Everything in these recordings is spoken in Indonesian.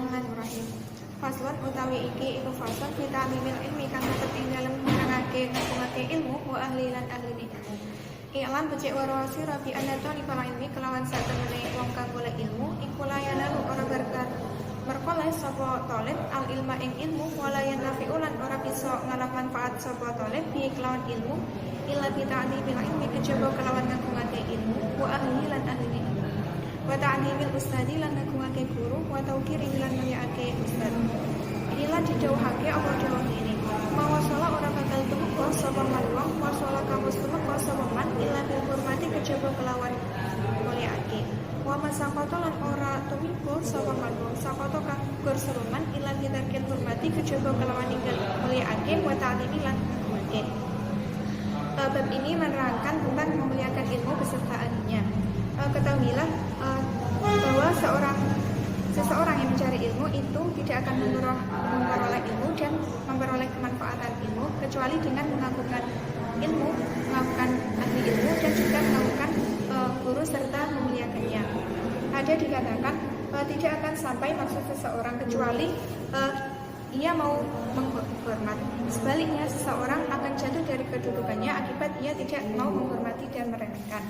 Bismillahirrahmanirrahim. Faslon utawi iki iku faslon kita mimil ilmi kang tetep ing dalem nerangake ngagungake ilmu wa ahli lan ahli ilmu. I'lam becik warawasi rabi anatoni para ilmi kelawan satemene wong kang golek ilmu iku layanan ora berkah merkoleh sapa talib al ilma ing ilmu walayan nafi'ulan ora bisa ngalap manfaat sapa talib bi kelawan ilmu illa bi ta'limil ilmi kejaba kelawan ngagungake ilmu wa ahli lan ahli ilmu. Wa ta'limil ustadi lan ngagungake guru wa tauqiri lan mulyakake ustad. Inilah dijauhake apa dawuh ini. Mawasala ora bakal tumeka sapa man wong wasala kamus tumeka sapa man illa bil hormati kejaba kelawan mulyakake. Wa masaqata lan ora tumeka sapa man wong saqata kang gugur seruman illa bidarkil hormati kejaba kelawan ninggal mulyakake wa ta'limi lan ngagungake. Bab ini menerangkan tentang memuliakan ilmu beserta ahlinya. Ketahuilah bahwa seseorang yang mencari ilmu itu tidak akan memperoleh ilmu dan memperoleh kemanfaatan ilmu kecuali dengan mengagungkan ilmu, mengagungkan ahli ilmu dan juga mengagungkan guru serta memuliakannya. Ada dikatakan tidak akan sampai maksud seseorang kecuali ia mau menghormat. Sebaliknya seseorang akan jatuh dari kedudukannya akibat ia tidak mau menghormati dan meremehkan.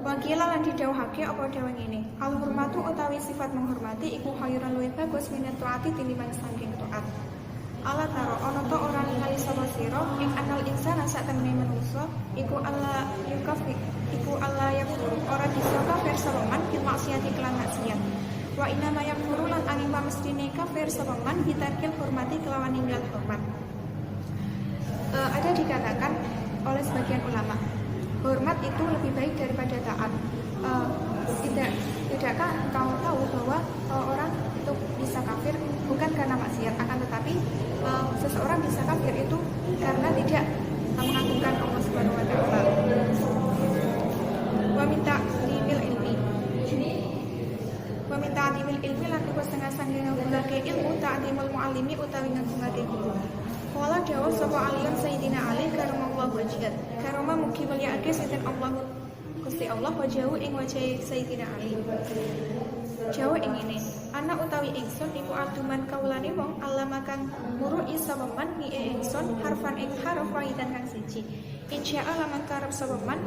Wakila lan didhawuhake apa dawuh ngene. Al hurmatu utawi sifat menghormati iku khairun luwih bagus minat taati tinimbang saking taat. Allah taro ana ta ora ningali sapa sira ing anal insana sak temene manungsa iku Allah yukafi iku Allah yakfur ora bisa kafir sapa man bil maksiati kelan maksiat. Wa inna ma yakfuru lan angin pamestine kafir sapa man bitarkil hormati kelawan ninggal hormat. Ada dikatakan oleh sebagian ulama hormat itu lebih baik daripada taat. Tidakkah engkau tahu bahwa orang itu bisa kafir bukan karena maksiat, akan tetapi seseorang bisa kafir itu karena tidak mengagungkan Allah Subhanahu wa taala. Wa minta limil ilmi. Wa minta limil ilmi lan iku setengah sangge ngagungake ilmu ta'limul muallimi utawi ngagungake guru. Wala jawab sapa aliyan Sayyidina Ali karamallahu wajhat. Karama mugi mulyakake sinten Allah Gusti Allah wajahu ing wajahe Sayyidina Ali. Jawa ing ngene, ana utawi ingsun iku aduman kaulane wong Allah makan murui sapa man ni ingsun harfan ing harf waidan kang siji. Insyaallah man karep sapa man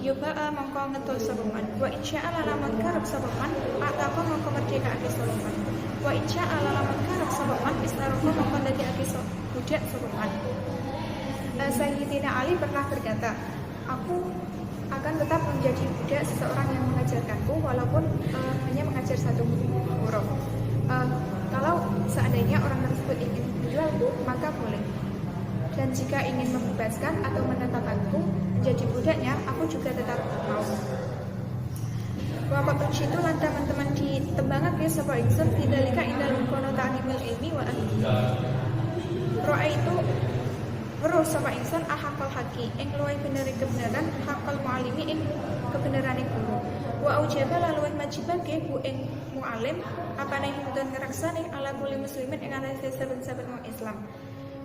yoba mongko ngetul sapa man. Wa insyaallah lamun karep sapa man atako mongko merdekake sapa man. Wa insyaallah lamun karep sapa man istaroko mongko ndadekake budak sapa man. Sayyidina Ali pernah berkata, aku akan tetap menjadi budak seseorang yang mengajarkanku walaupun hanya mengajar satu huruf. Kalau seandainya orang tersebut ingin menjualku, maka boleh. Dan jika ingin membebaskan atau menetapkanku menjadi budaknya, aku juga tetap mau. Waktu itu lan teman-teman ditembangake sapa ingsun bidzalika indal kono ta'limul ilmi wa ahli. Roa itu weruh sapa ingsun ahaqal haqi ing luwih bener kebenaran haqal muallimi ing kebenarane guru. Wa aujaba laluwih majibake bu ing muallim apane himdon ngeraksane ala kulli muslimin ing atase saben-saben wong Islam.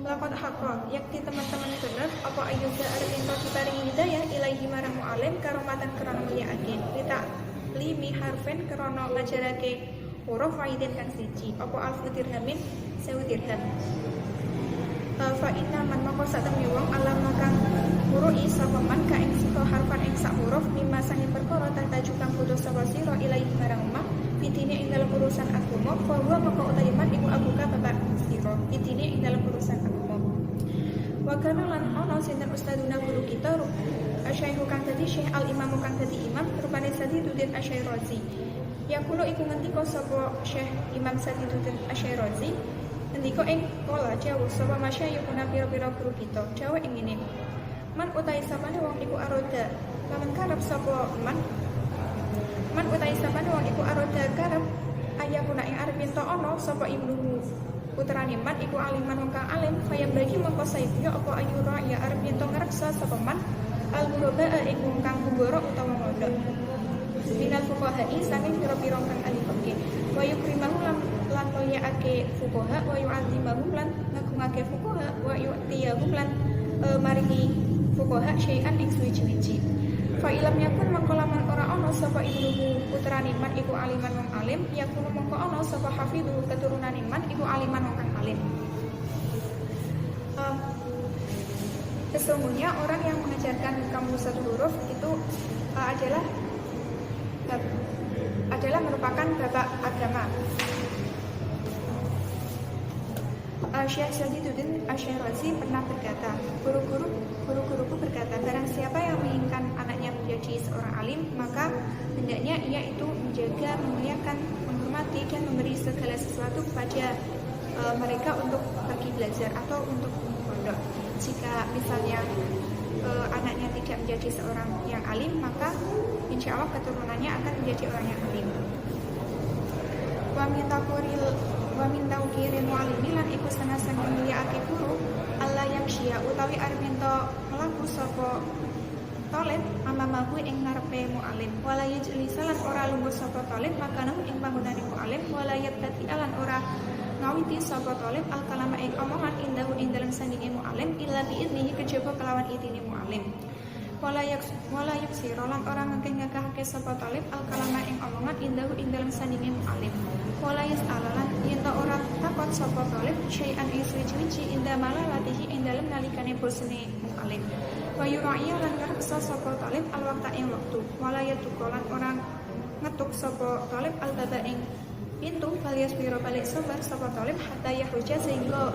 Laqad haqqa yakti teman-teman bener apa ayyuza arep ento diparingi hidayah ilaihi marang muallim karomatan krana mulyakake. Kita limi harfen krana ngajarake huruf waidin kang siji apa alfu dirhamin 1000 dirham. Fa inna man maka satemene wong alam kang murui sapa man ka ing sika harfan ing sak huruf mimma sange perkara tataju kang kudu sapa sira ilahi marang umah pitine ing dalam urusan agama fa huwa maka utawi man iku abuka bapak sira pitine ing dalam urusan agama. Wa kana lan ana sinten ustaduna guru kita Asyaikh kang dadi Syekh al Imam kang dadi imam rupane Sadiduddin Asy-Syirazi. Yaqulu iku ngendika sapa Syekh Imam Sadiduddin Asy-Syirazi ngendika ing kala jawuh sapa masyayikuna pira-pira guru kita dawuh ing ngene. Man utahe sapane wong iku aroda lamun karep sapa man utahe sapane wong iku aroda karep ayakuna ing arep ento ana sapa ibnu putrane man iku aliman wong kang alim fayam bagi mongko saibya apa ayura ya arep ento ngreksa sapa man al-ghuraba ing wong kang gugoro utawa mondok. Minal fuqaha'i saking pira-pira kang ahli fikih wa yukrimahu lan mulyakake fuqaha wa yu'adzimahum lan ngagungake fuqaha wa yu'tiyahum lan maringi fuqaha syai'an ing suwi-wiji. Fa ilam yakun mangko lamun ora ono sapa ibnuhu putrane man iku aliman wong alim, yakunu mongko ono sapa hafidhu keturunane man iku aliman wong kang alim. Sesungguhnya orang yang mengajarkan kamu satu huruf itu adalah merupakan bapak agama. Syekh Syahiduddin Asy-Syirazi pernah berkata, guru-guruku berkata, barang siapa yang menginginkan anaknya menjadi seorang alim, maka hendaknya ia itu menjaga, memuliakan, menghormati dan memberi segala sesuatu kepada mereka untuk pergi belajar atau untuk pondok. Jika misalnya anaknya tidak menjadi seorang yang alim, maka insya Allah keturunannya akan menjadi orang yang alim. Wa min tawqiril mu'allimi lan iku sanasan mulyakake guru Allah yang syia utawi arep mento mlaku sapa talib amamahu ing ngarepe mu'allim wala yajlisa lan ora lungguh sapa talib makanahu ing panggonane mu'allim wala yabtati lan ora ngawiti sapa talib al kalama ing omongan indahu ing dalem sandinge mu'allim illa bi idnihi kejaba kelawan idine mu'allim wala yaksira lan ora ngekeh-ngekehake sapa talib al kalama ing omongan indahu ing dalem sandinge mu'allim wala yas'alalan yen ora takon sapa talib syai'an ing suci inda malalatihi ing dalem nalikane bosene mu'allim wa yura'i lan ngarsa sapa talib al waqta ing wektu wala yatukolan ora ngetuk sapa talib al baba ing pintu alias biro balik sabar sapa talib hatta yahruja sehingga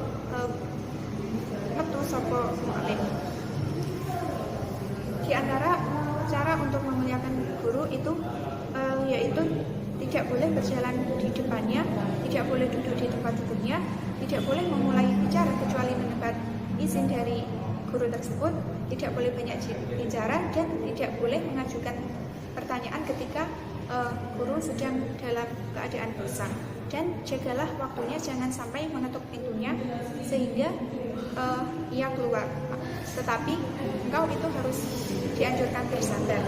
metu sapa mu'allim. Di antara cara untuk memuliakan guru itu yaitu tidak boleh berjalan di depannya, tidak boleh duduk di tempat duduknya, tidak boleh memulai bicara kecuali mendapat izin dari guru tersebut, tidak boleh banyak bicara dan tidak boleh mengajukan pertanyaan ketika guru sedang dalam keadaan bosan. Dan jagalah waktunya, jangan sampai mengetuk pintunya sehingga ia keluar. Tetapi engkau itu harus dianjurkan bersabar.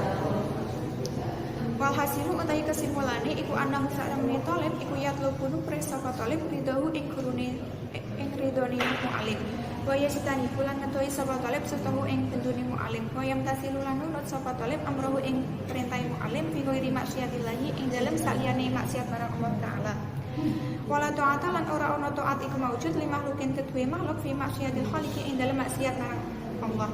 Walhasilu utai kesimpulannya iku anahu sa'ramuni talib iku yatlubunu presapa talib ridahu ing gurune ing ridhone mu'alim wa yasitani bulan ngetoi sapa talib setahu ing bendune mu'alim wa yamtasilu lan nurut sapa talib amrahu ing perintah mu'alim fi ghairi maksiatillahi ing dalem saliyane maksiat marang Allah taala wala ta'ata lan ora ana taat iku maujud limah lukin kedue makhluk fi maksiatil khaliqi ing dalem maksiat marang Allah.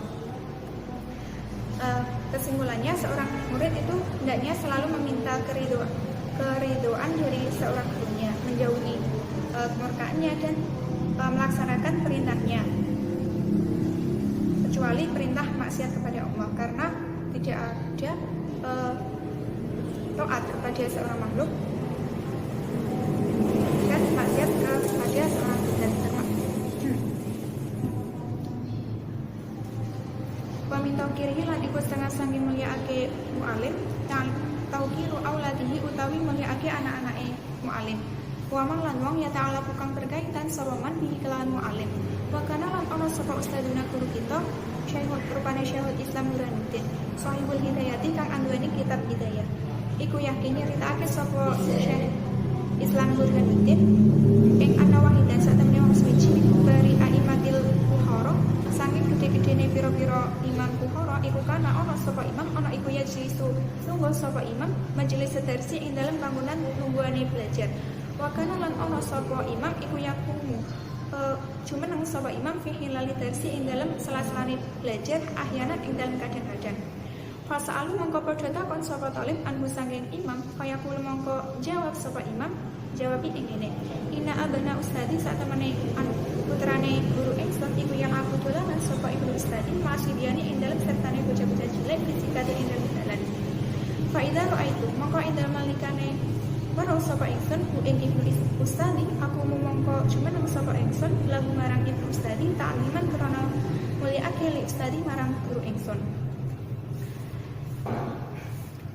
Kesimpulannya, seorang murid itu hendaknya selalu meminta keridoan dari seorang gurunya, menjauhi kemurkaannya dan melaksanakan perintahnya, kecuali perintah maksiat kepada Allah, karena tidak ada taat kepada seorang makhluk dan maksiat kepada seorang dan tauqirihi lan iku setengah sangi mulyaake mu'alim tauqiru auladihi utawi mulyaake anak-anake mu'alim wa man lan wong ya ta'ala kang berkaitan sapa man bihi kelawan mu'alim wa kana lan ana sapa ustaduna guru kita Syekhul rupane Syekhul Islam Burhanuddin Shahibul Hidayati kang anduweni kitab hidayah iku yakin nyritake sapa Syekh Islam Burhanuddin ing ana wahidan satemene wong suci bari aimatil bukhara saking gede-gedene pira-pira imam bukhara iku kana ana sapa imam ana iku yajlisu sungguh sapa imam majelis sedarsi ing dalem bangunan lungguhane belajar wa kana lan ana sapa imam iku yakumu jumeneng sapa imam fi hilali darsi ing dalem sela-selane belajar ahyanan ing dalem kadang-kadang fasa'alu mongko padha takon sapa talib anhu saking imam kaya kula mongko jawab sapa imam jawab ing ngene inna abana ustadi satemene putrane guru ingsun iku yang aku dolanan sapa ibu ustadi masih diane ing dalem sertane bocah-bocah cilik fisikate ing dalem dalan fa idza ra'aitu mongko ing dalem malikane weruh sapa ingsun ku ing ibu ustadi aku mongko jumeneng sapa ingsun lagu marang ibu ustadi ta'liman krana mulyakake li ustadi marang guru ingsun.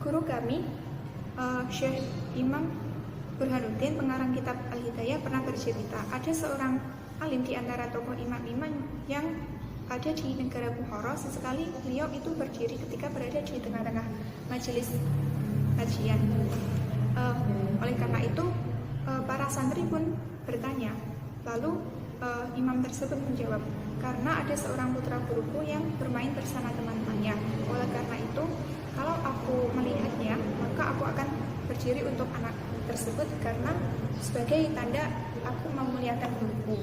Guru kami Syekh Imam Burhanuddin pengarang kitab Al-Hidayah pernah bercerita ada seorang alim di antara tokoh imam-imam yang ada di negara Bukhara. Sesekali beliau itu berdiri ketika berada di tengah-tengah majelis kajian. Oleh karena itu para santri pun bertanya. Lalu imam tersebut menjawab, karena ada seorang putra guruku yang bermain bersama teman-temannya. Oleh karena itu Kalau aku melihatnya, maka aku akan berdiri untuk anak tersebut karena sebagai tanda aku memuliakan guruku.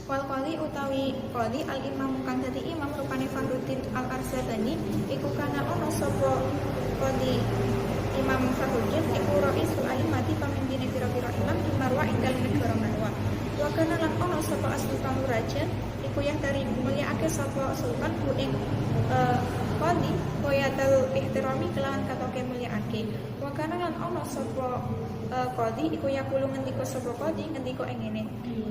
Wal qali utawi qali al imam kang dadi imam rupane Fakhruddin al Arsabani iku kana ana sapa qali Imam Fakhruddin iku raisul a'immati pamimpine pira-pira imam di Marwa ing dalem negara Marwa. Wa kana lan ana sapa Sultan Raja iku yang dari mulyakake sapa sultan ku ing qali koyatul ihtirami kelawan katoke mulyakake. Wa kana lan ana sapa qadi iku yaqulu ngendika sapa qadi ngendika ing ngene.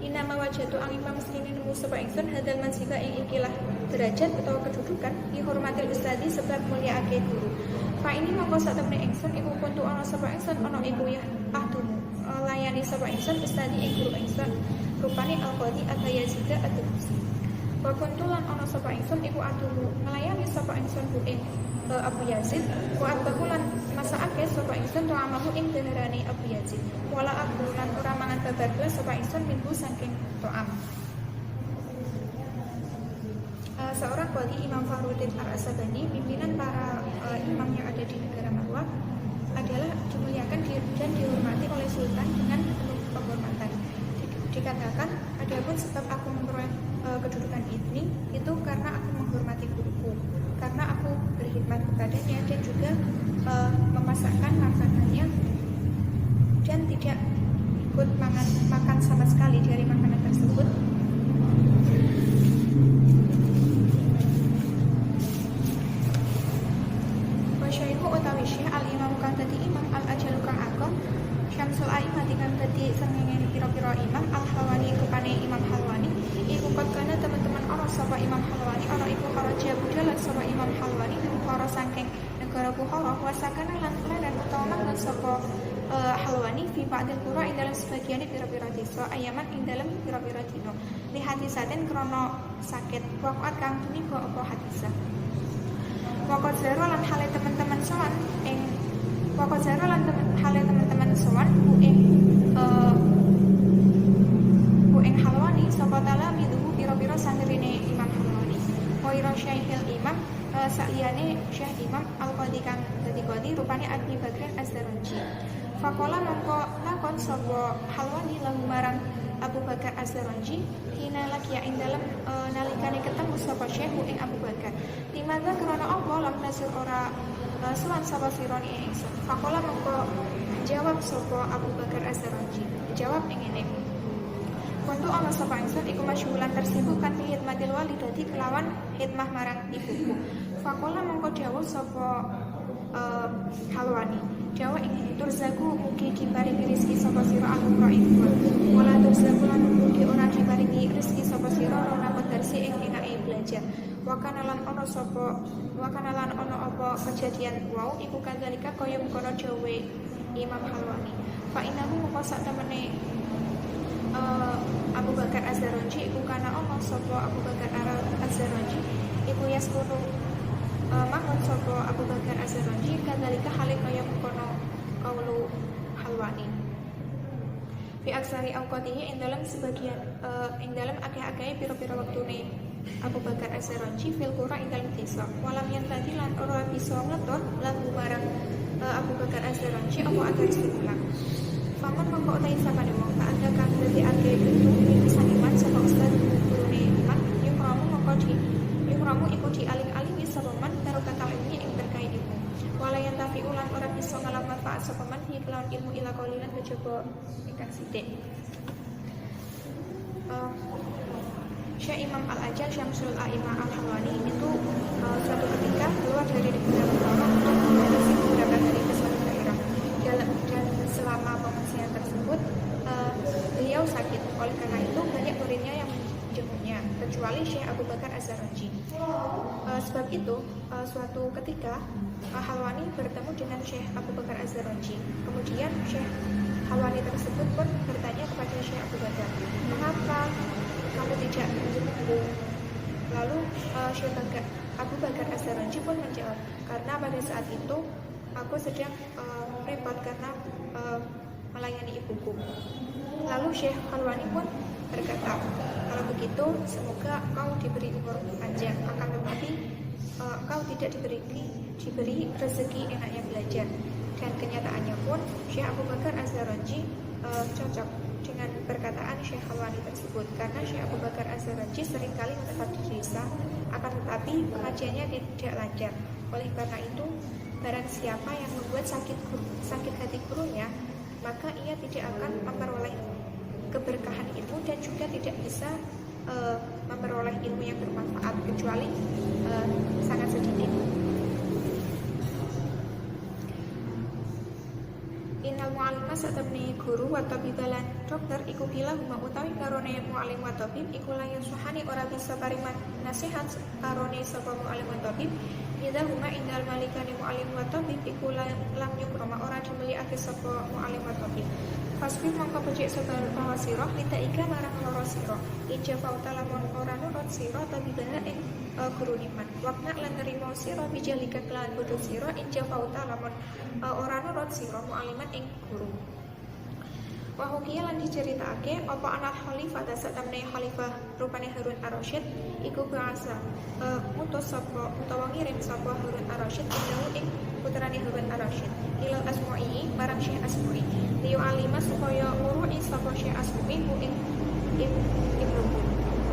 Inama wajatu ang imam mestine nemu sapa ingsun hadal mansiba ing ikilah derajat utawa kedudukan dihormatil ustadi sebab mulyakake guru. Fa ini mongko sak temne ingsun iku kuntu ana sapa ingsun ana iku ya ahdumu layani sapa ingsun ustadi ing guru ingsun rupane al-qadi at-Yazid at-Tusi. Wa kuntu lan ana sapa ingsun iku ahdumu melayani sapa ingsun ku ing Abu Yazid wa atbahulan masaake sapa ingsun to'amahu ing daharane Abu Yazid wala aku lan ora mangan bablas sapa ingsun minggu saking to'am. Seorang qadi Imam Fakhruddin Ar-Asabani, pimpinan para imam yang ada di negara Marwah, adalah dimuliakan dan dihormati oleh sultan dengan penuh penghormatan. Dikatakan, adapun sebab aku memperoleh kedudukan ini itu karena aku menghormati guruku, karena aku berkhidmat kepadanya dan juga memasakkan makanannya dan tidak ikut makan sama sekali dari makanan tersebut. Wasyaihu utawi syekh al-imam kang dadi imam al-ajalu kang ageng Syamsul A'immah kang dadi srengenge pira-pira imam al-Halwani rupane Imam Halwani iku kana teman-teman ana sapa Imam Halwani ana iku kharaja budal sapa Imam Halwani para saking negara Bukhara wasakana lan lan utawa lan sapa Halwani fi ba'dil qura ing dalam sebagian pira-pira desa ayaman ing dalam pira-pira dina li hadisaten krana sakit waqat kang tumiba apa hadisah. Wakot zero lan hale teman-teman sowan ing wakot zero lan hale teman-teman sowan ku ing Halwani sapa tala miduhu pira-pira sanderine Imam Halwani. Waira Syekhil Imam sakliyane Syekh Imam Al-Qadi kang dadi qadi rupane Abi Bakr Az-Zarraji. Faqala mongko lakon sapa Halwani lahu marang Abu Bakar Az-Zarraji hina lagi ing dalem nalikane ketemu sapa Syekh ing Abu Bakar. Limadha karena Allah lam nasir ora suwan sapa sironi ing ingsun. Faqala mongko jawab sapa Abu Bakar Az-Zarraji. Jawab ing ngene. Kuntu ana sapa ingsun iku masyhulan tersibuk kan fi khidmatil walidati kelawan khidmah marang ibuku. Faqala mongko jawab sapa Halwani. Jawa ing turzaku mugi diparingi rezeki sapa sira aku ing wala turzaku lan mugi ora diparingi rezeki sapa sira ora kodarsi ing enake belajar. Wakanalan ono apa kejadian wau iku kadzalika kaya mengkono dawe Imam Halwani. Fa innahu moko sak temene Abu Bakar Az-Zarraji iku kana ono sapa Abu Bakar Az-Zarraji iku yaskunu makon sapa Abu Bakar Az-Zarraji kadzalika hale kaya mengkono kaulu Halwani. Fi aksari awqatihi ing dalam sebagian ing dalam akeh-akeh pira-pira wektune Abu Bakar Az-Zarraji fil qura ing dalam desa. Walam yen tadi lan ora bisa ngeton lagu marang Abu Bakar Az-Zarraji apa agar istiqlal. Faman mongko utahe sapane wong tak ada kang dadi akeh itu saniman sapa ustaz gurune iman yumramu mongko yumramu iku dialing-alingi sapa man karo katalimi ing terkait ilmu. Wala yen tafi ulan ora bisa ngalam manfaat sapa man hi kelawan ilmu ila qalilan kejaba ingkang sithik. Syekh Imam Al-Ajal Syamsul A'immah Al-Halwani itu suatu ketika keluar dari negara Bukhara untuk mengatasi beberapa hari ke suatu daerah. Dan selama pengungsian tersebut beliau sakit. Oleh karena itu banyak muridnya yang menjenguknya, kecuali Syekh Abu Bakar Az-Zarraji. Sebab itu suatu ketika Halwani bertemu dengan Syekh Abu Bakar Az-Zarraji. Kemudian Syekh Halwani tersebut pun bertanya kepada Syekh Abu Bakar, mengapa kamu tidak menjengukku? Lalu Syekh Abu Bakar Az-Zarraji pun menjawab, karena pada saat itu aku sedang repot karena melayani ibuku. Lalu Syekh Khalwani pun berkata, kalau begitu semoga kau diberi umur panjang, akan tetapi kau tidak diberi rezeki enaknya belajar. Dan kenyataannya pun Syekh Abu Bakar Az-Zarraji cocok dengan perkataan Syekh Khalwani tersebut, karena Syekh Abu Bakar Az-Zarraji seringkali menetap di desa, akan tetapi pengajiannya tidak lancar. Oleh karena itu, barang siapa yang membuat sakit hati gurunya, maka ia tidak akan memperoleh keberkahan ilmu dan juga tidak bisa memperoleh ilmu yang bermanfaat kecuali sangat sedikit. Innal mu'allima satamni guru wa tabibalan dokter iku bila huma utawi karone mu'allim wa tabib iku layan suhani ora bisa pariman nasihat karone sapa mu'allim wa tabib ida huma indal malikani mu'allim wa tabib iku lam yukrama ora dimulyakake sapa mu'allim wa tabib. Fasbih mongko becik sabar bahwa sirah lita ika marang loro sirah ija fauta lamun ora nurut sirah tabibana ing guru niman wakna lan nerimo sirah bijalika kelan bodoh sirah ija fauta lamun ora nurut sirah mu'aliman ing guru. Wahukia lan diceritake apa anak khalifah dasar tamne khalifah rupane Harun Ar-Rasyid iku bahasa mutus sapa utawa ngirim sapa Harun Ar-Rasyid ing putrane Harun Ar-Rasyid ilal Asma'i marang Syekh Asma'i liyu alima supaya ngurui sapa Syekh Asma'i ku ing ibnu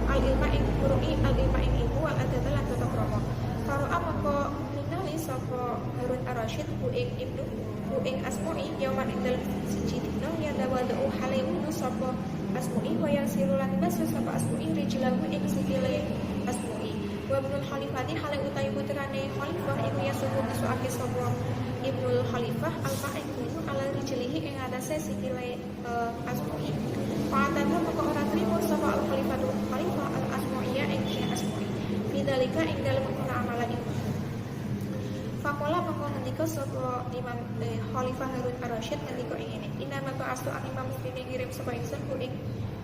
al-ilma ing ngurui al-ilma ing ibu wal adab lan tata krama faro'a maka ningali sapa Harun Ar-Rasyid ku ing ibnu ku ing Asma'i yawan ing dalem siji dina ya dawadhu halimu sapa Asma'i wa yasirulan basu sapa Asma'i rijlahu ing sikile Asma'i wa ibnul khalifati hale utawi putrane khalifah iku yasuhu isuake sapa ibnul khalifah al-ma'in itu ala rijlihi ing atase sikile Asma'i fa'atana maka ora trimo sapa al-khalifah al-Asma'iyya ing Syekh Asma'i bidzalika ing dalem amalan itu. Fakola maka ngendika sapa Imam Khalifah Harun Ar-Rasyid ngendika ngene inna maka astu imam muslim ngirim sapa ingsun ku ing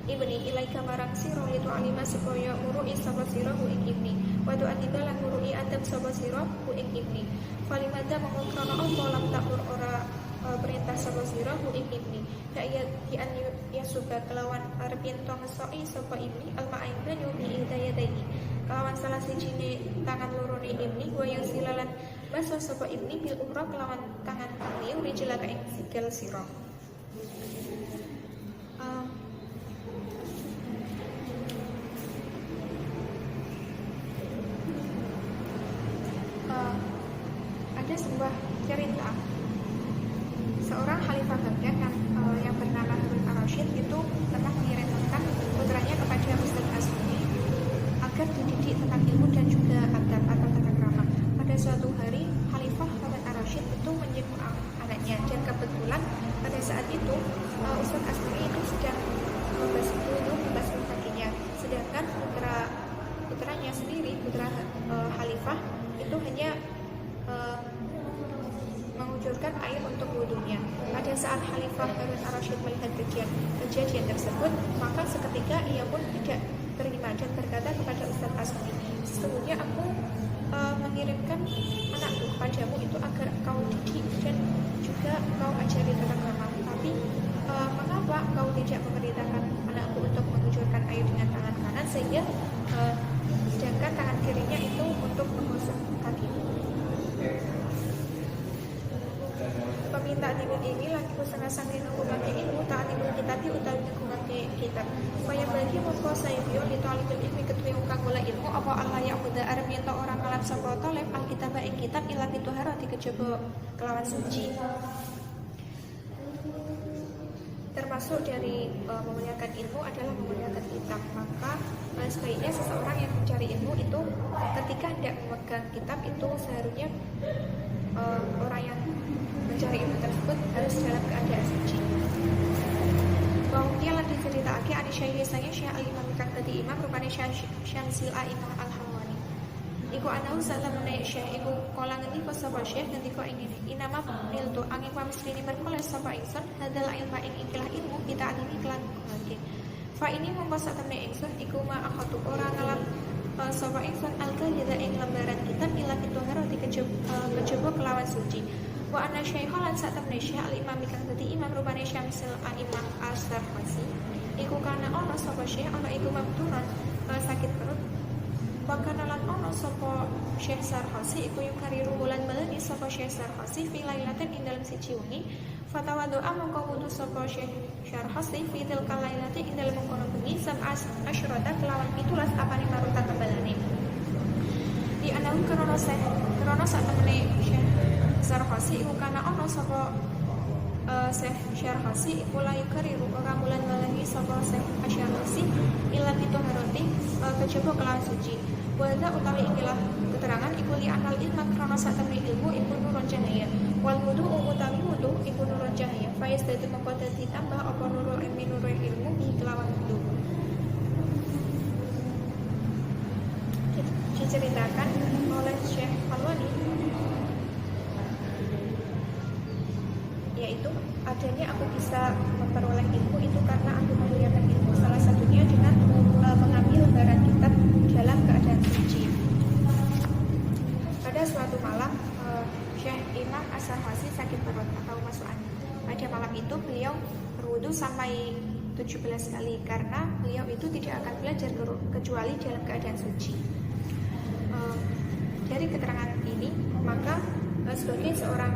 ibni ilaika marang sira litu alima supaya ngurui sapa sira ku ing ibni wa tu atiba lan ngurui adab sapa sira ku ing ibni falimada maka krana apa lam takur ora perintah sapa sira ku ing ibni ya ya suka kelawan arep yen to ngesoki sapa ibni al-ma'in banyu bi idayataini kelawan salah sijine tangan lorone ibni wa yang silalan basa sapa ibni bil umrah kelawan tangan kang liu rijlaka ing sikil sira. Ada sebuah cerita seorang khalifah Baghdad yang bernama Harun Ar-Rasyid itu pernah mengirimkan putranya kepada Ustaz Asma'i agar dididik tentang ilmu dan juga adab atau tata krama. Pada suatu hari Khalifah Harun Ar-Rasyid itu menjenguk anaknya dan kebetulan pada saat itu Ustaz Asma'i itu sedang membasuh kakinya, sedangkan putranya sendiri, putra Khalifah itu hanya mengucurkan air untuk wudunya. Pada saat Khalifah Harun Ar-Rasyid melihat kejadian tersebut, maka seketika ia pun tidak terima dan berkata kepada Ustaz Asma'i, sesungguhnya aku mengirimkan anakku padamu itu agar kau didik dan juga kau ajari tata krama. Tapi mengapa kau tidak memerintahkan anakku untuk mengucurkan air dengan tangan kanan sehingga sedangkan tangan kirinya itu untuk menggosok kakimu? Peminta timun ini lagi kusang-asang ngumake ilmu tak timun kita utawi ngumake kitab. Supaya bagi mongko sayyo ditolibul ilmi ketuwe kang golek ilmu apa Allah ya muda arep yen ta ora ngalap sapa talib alkitab ing kitab ila pituhara dikejaba kelawan suci. Termasuk dari memuliakan ilmu adalah memuliakan kitab. Maka sebaiknya seseorang yang mencari ilmu itu ketika hendak memegang kitab itu seharusnya orang yang mencari ilmu tersebut harus dalam keadaan suci. Bahwa dia lagi diceritakan ada syaihi saya Syekh al-Imam kang tadi imam rupane Syamsil A'imah al-Hawani. Iku ana salam naik Syekh iku kala ngendika sapa Syekh ngendika ing ngene inama niltu angin pamisrini berkoles sapa ingsun hadal ilma ing ikilah ilmu kita adini kelan kuhake. Fa ini mongko satemene ingsun iku ma akhatu ora ngalap sapa ingsun al-qalida ing lembaran kitab ila pituhara dikejaba kelawan suci. Wa anna syaikha lan sak temne syekh al imam kang dadi imam rupane Syamsul A'immah As-Sarhasi iku kana ana sapa syekh ana iku mabdunan sakit perut. Wa kana lan ana sapa Syekh Sarhasi iku yukariru bulan baleni sapa Syekh Sarhasi fi lailatin ing dalem siji wengi. Fatawaddo'a mongko wudu sapa Syekh Sarhasi fi tilkal lailati ing dalem kono bengi sab'as asyrata kelawan 17 apane maruta tembalane. Di anahu krana sak temene Syekh Sarhasi iku kana ana sapa Syekh Sarhasi iku la yukariru ora bulan baleni sapa Syekh Sarhasi illa bitoharati kejaba kelawan suci. Wala utawi ikilah keterangan iku li anal ilmu krana sak temene ilmu iku nurun cahaya. Wal wudu utawi wudu iku nurun cahaya. Faiz dadi mengko dadi tambah apa nurul ilmu bi kelawan wudu. Diceritakan oleh Syekh Alwani yaitu adanya aku bisa memperoleh ilmu itu karena aku memuliakan ilmu, salah satunya dengan mengambil lembaran kitab dalam keadaan suci. Pada suatu malam Syekh Imam As-Sarhasi sakit perut atau masuk angin. Pada malam itu beliau berwudu sampai 17 kali karena beliau itu tidak akan belajar kecuali dalam keadaan suci. Dari keterangan ini maka sebagai seorang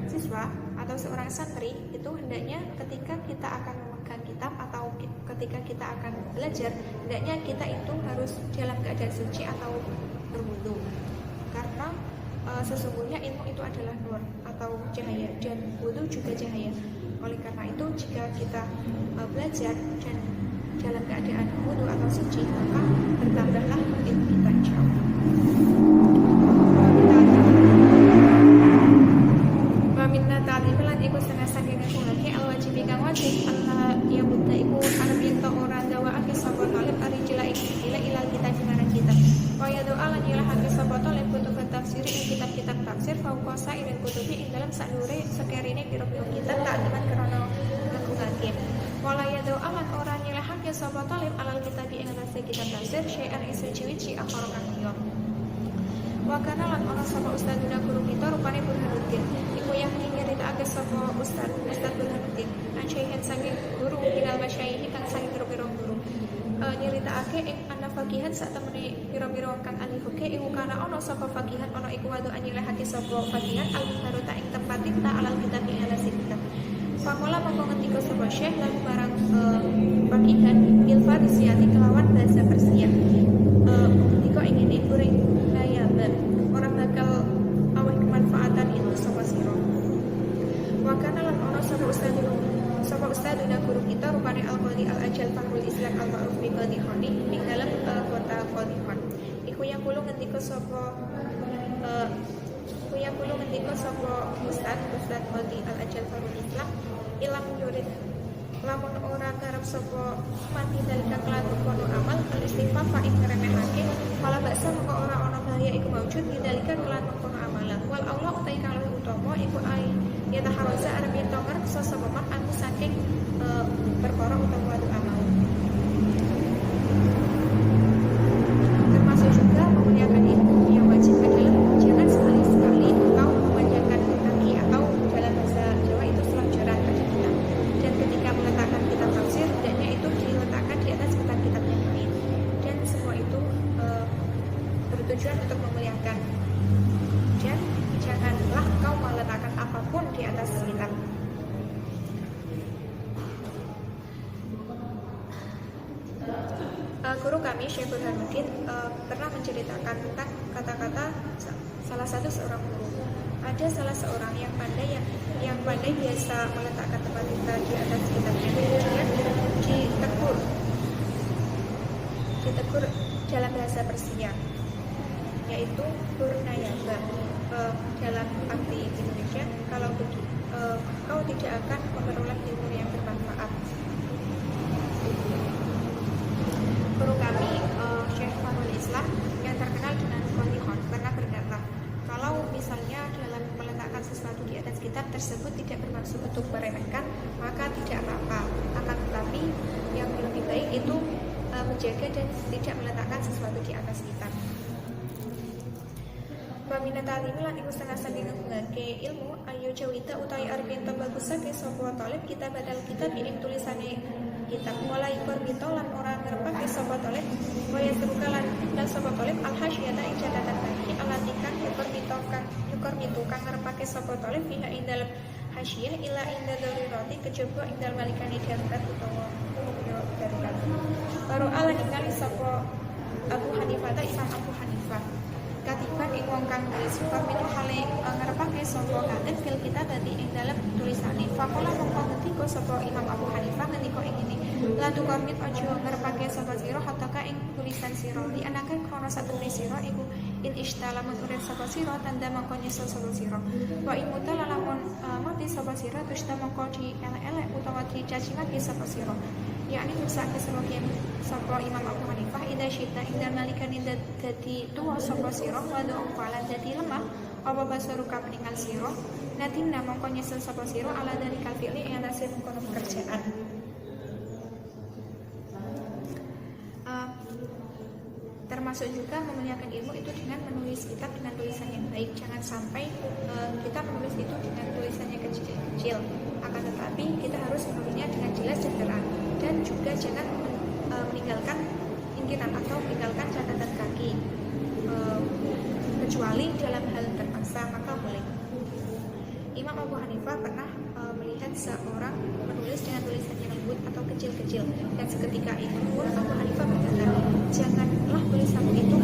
siswa atau seorang santri itu hendaknya ketika kita akan memegang kitab atau ketika kita akan belajar hendaknya kita itu harus dalam keadaan suci atau berwudu karena sesungguhnya ilmu itu adalah nur atau cahaya dan wudu juga cahaya. Oleh karena itu jika kita belajar dan dalam keadaan wudu atau suci maka bertambahlah ilmu kita insyaallah. Minna ta'lim lan iku setengah saking ngulake al-wajib kang wajib Allah ya buta iku arep yen to ora dawaake sapa talib ari jelek ila ilal kita dimana kita. Wa ya doa lan ilahake sapa talib kutub tafsir ing kitab-kitab tafsir fauqasa ing kutubi ing dalam sadure sekerine pira-pira kitab takdiman krana ngagungake. Wala ya doa lan ora nyilahake sapa talib alal kitab ing atase kitab tafsir syai'an ing suci-suci akara kang liya. Wa kana lan ana sapa ustaduna guru kita rupane Burhanuddin iku yang nyeritakake sapa ustad Burhanuddin an syaihin saking guru minal masyayikh kang saking pira-pira guru nyeritakake ing ana faqihan sak temene pira-pira kang ahli fikih iku kana ana sapa faqihan ana iku wadu anyilahake sapa faqihan al-barota ing tempat tinta alal kitab ing alasi kitab. Pamola mongko ngendika sapa syekh lan barang faqihan il farisiyati kelawan bahasa Persia. Ngendika ing ngene kuring orang bakal aweh kemanfaatan itu sapa sira. Wa kana lan ana sapa ustaduna guru kita rupane al-Qadhi al-Ajal Fahrul Islam al-Ma'ruf bi Qadhihani ing dalam kota Qadhihan. Iku yang kulo ngendika sapa Ustad Qadhi al-Ajal Fahrul Islam ilang yurid lamun ora karep sapa mati dalika kelan kono amal al-istighfar fa ing ngremehake kala baksa mengko ora ana bahaya iku maujud dalika kelan kono amalan wal Allah utai kang luwih utama iku ai ya tahawaza arep ento ngersa sapa man aku saking perkara utawa wadu amal. Termasuk juga memuliakan ilmu yang wajib adalah jangan sekali-sekali engkau memanjangkan kaki atau dalam bahasa Jawa itu selonjoran pada kita. Dan ketika meletakkan kitab tafsir, hendaknya itu diletakkan di atas kitab-kitab yang lain. Dan semua itu bertujuan untuk memuliakan. Dan janganlah kau meletakkan apapun di atas kitab. Guru kami Syekh Burhanuddin pernah menceritakan tentang kata-kata salah satu seorang guru. Ada salah seorang yang pandai biasa meletakkan tempat tinta di atas kitabnya. Kemudian ditegur dalam bahasa Persia, yaitu Purnayaba. Dalam arti Indonesia, kalau kau tidak akan memperoleh ilmu yang bermanfaat. Guru kami Syekh Fahrul Islam yang terkenal dengan Qadhihon pernah berkata, kalau misalnya dalam meletakkan sesuatu di atas kitab tersebut tidak bermaksud untuk meremehkan, maka tidak apa-apa. Akan tetapi yang lebih baik itu menjaga dan tidak meletakkan sesuatu di atas kitab. minat ta'limi lan iku setengah saking nggunakake ilmu ayo jawita utawi arep ento bagusake sapa talib kita badal kitab ing tulisane kitab mulai korbito lan ora ngrepake sapa talib waya seruka lan dan sapa talib al hasyata ing catatan kaki alatikan korbito kang ngrepake sapa talib fiha ing dalem hasyah ila inda darurati kejaba ing dalem malikane darurat utawa yo darurat baru ala ningali sapa Abu Hanifah ta Imam Abu Hanifah katiban ing wong kang nulis pamit hale ngarepake sapa katib fil kita dadi ing dalem tulisane faqala mongko ngendika sapa Imam Abu Hanifah ngendika ing ngene la tuqamit aja ngarepake sapa sira hatta ka ing tulisan sira di anake krana satune sira iku in ishtala menurut sapa sira tanda mongko nyesel sapa sira wa imuta lamun mati sapa sira terus mongko di elek-elek utawa dicaci maki sapa sira yakni tulisake sapa Imam Abu Hanifah ida syita ing nalikan ida dadi tuwa sapa sira wado pala dadi lemah apa basaruka peninggal sira natinna mongko nyesel sapa sira ala dari kalfili ing atase mengkono pekerjaan. Termasuk juga memuliakan ilmu itu dengan menulis kitab dengan tulisan yang baik. Jangan sampai kita menulis itu dengan tulisannya kecil-kecil, akan tetapi kita harus menulisnya dengan jelas dan terang. Dan juga jangan meninggalkan inkiran atau meninggalkan catatan kaki, kecuali dalam hal terpaksa maka boleh. Imam Abu Hanifah pernah melihat seorang menulis dengan tulisan yang lembut atau kecil-kecil, dan seketika itu pun Abu Hanifah berkata, janganlah tulisanmu itu